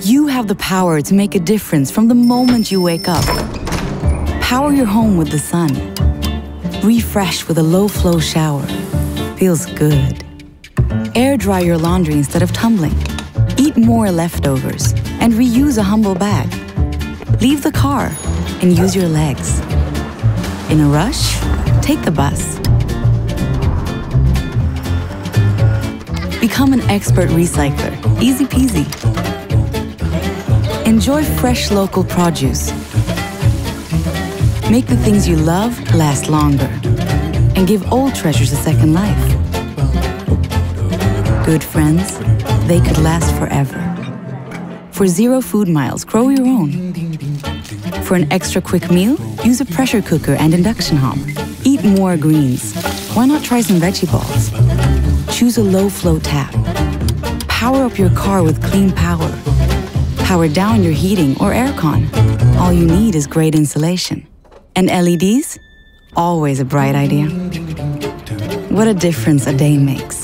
You have the power to make a difference from the moment you wake up. Power your home with the sun. Refresh with a low-flow shower. Feels good. Air dry your laundry instead of tumbling. Eat more leftovers and reuse a humble bag. Leave the car and use your legs. In a rush? Take the bus. Become an expert recycler. Easy peasy. Enjoy fresh local produce. Make the things you love last longer. And give old treasures a second life. Good friends, they could last forever. For 0 food miles, grow your own. For an extra quick meal, use a pressure cooker and induction hob. Eat more greens. Why not try some veggie balls? Choose a low-flow tap. Power up your car with clean power. Power down your heating or aircon. All you need is great insulation. And LEDs? Always a bright idea. What a difference a day makes.